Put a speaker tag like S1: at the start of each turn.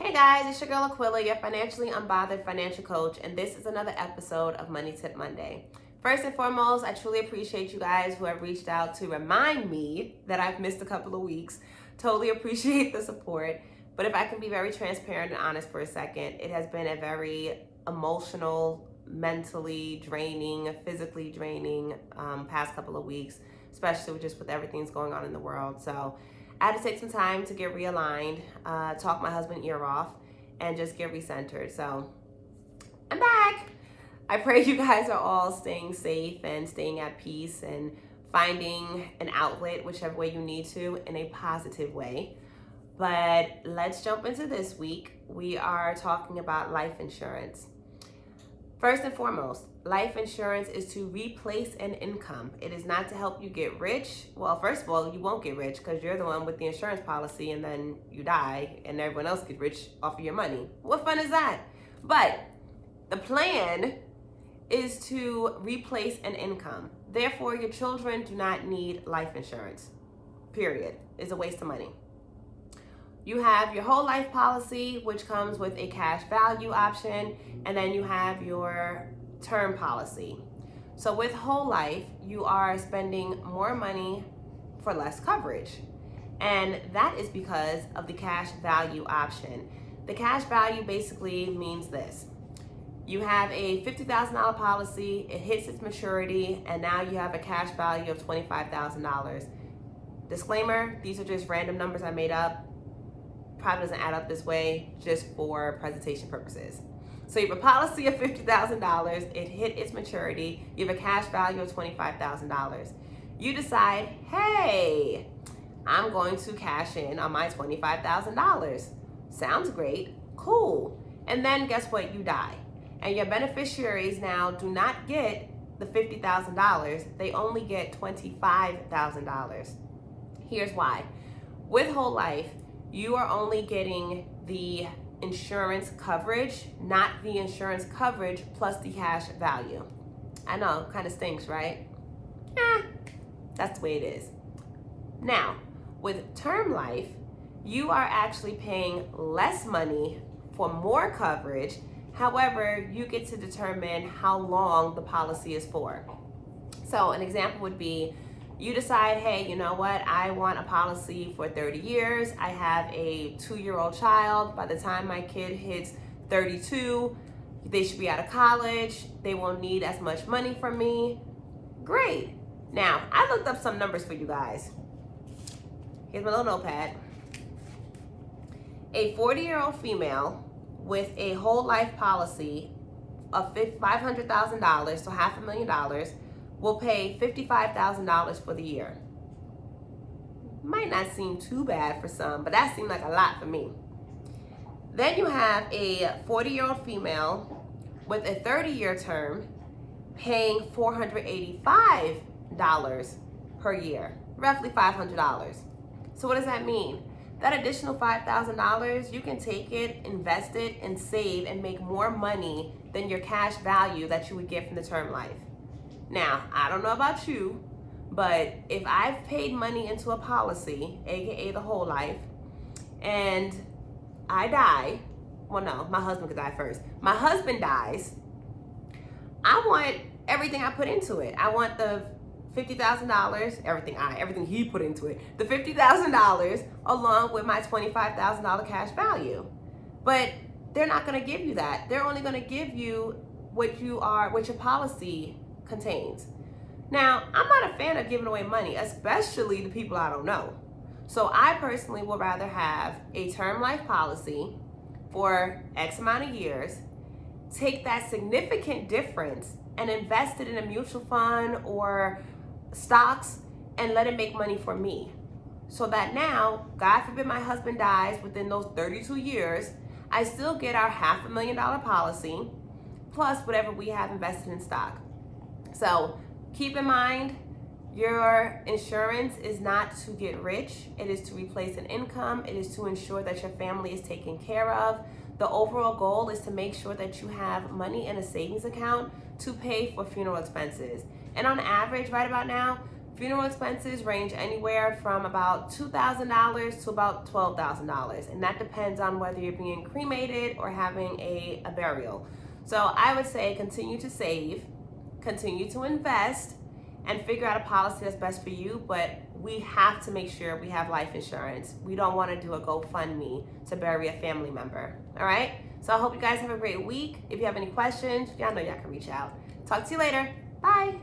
S1: Hey guys, it's your girl Aquila, your financially unbothered financial coach, and this is another episode of Money Tip Monday. First and foremost, I truly appreciate you guys who have reached out to remind me that I've missed a couple of weeks. Totally appreciate the support. But if I can be very transparent and honest for a second, it has been a very emotional, mentally draining, physically draining past couple of weeks, especially just with everything's going on in the world. So I had to take some time to get realigned, talk my husband ear off, and just get recentered. So I'm back. I pray you guys are all staying safe and staying at peace and finding an outlet, whichever way you need to, in a positive way. But let's jump into this week. We are talking about life insurance. First and foremost, life insurance is to replace an income. It is not to help you get rich. Well, first of all, you won't get rich because you're the one with the insurance policy and then you die and everyone else gets rich off of your money. What fun is that? But the plan is to replace an income. Therefore, your children do not need life insurance. Period. It's a waste of money. You have your whole life policy, which comes with a cash value option, and then you have your term policy. So with whole life, you are spending more money for less coverage. And that is because of the cash value option. The cash value basically means this. You have a $50,000 policy, it hits its maturity, and now you have a cash value of $25,000. Disclaimer, these are just random numbers I made up. Probably doesn't add up this way, just for presentation purposes. So you have a policy of $50,000, it hit its maturity, you have a cash value of $25,000. You decide, hey, I'm going to cash in on my $25,000. Sounds great, cool. And then guess what, you die. And your beneficiaries now do not get the $50,000, they only get $25,000. Here's why. With whole life, you are only getting the insurance coverage, not the insurance coverage plus the cash value. I know, kind of stinks, right? That's the way it is. Now, with term life, you are actually paying less money for more coverage. However, you get to determine how long the policy is for. So an example would be, you decide, hey, you know what? I want a policy for 30 years. I have a 2-year-old child. By the time my kid hits 32, they should be out of college. They won't need as much money from me. Great. Now, I looked up some numbers for you guys. Here's my little notepad. A 40-year-old female with a whole life policy of $500,000, so $500,000, will pay $55,000 for the year. Might not seem too bad for some, but that seemed like a lot for me. Then you have a 40-year-old female with a 30-year term paying $485 per year, roughly $500. So what does that mean? That additional $5,000, you can take it, invest it, and save and make more money than your cash value that you would get from the term life. Now, I don't know about you, but if I've paid money into a policy, aka the whole life, and I die, well no, my husband could die first. My husband dies, I want everything I put into it. I want the $50,000, everything he put into it, the $50,000 along with my $25,000 cash value. But they're not gonna give you that. They're only gonna give you what your policy contains. Now, I'm not a fan of giving away money, especially to people I don't know. So I personally would rather have a term life policy for X amount of years, take that significant difference and invest it in a mutual fund or stocks and let it make money for me. So that now, God forbid my husband dies within those 32 years, I still get our $500,000 policy plus whatever we have invested in stock. So keep in mind, your insurance is not to get rich. It is to replace an income. It is to ensure that your family is taken care of. The overall goal is to make sure that you have money in a savings account to pay for funeral expenses. And on average, right about now, Funeral expenses range anywhere from about $2,000 to about $12,000, and that depends on whether you're being cremated or having a burial. So I would say continue to save, continue to invest, and figure out a policy that's best for you, but we have to make sure we have life insurance. We don't want to do a GoFundMe to bury a family member, all right? So I hope you guys have a great week. If you have any questions, y'all know y'all can reach out. Talk to you later. Bye.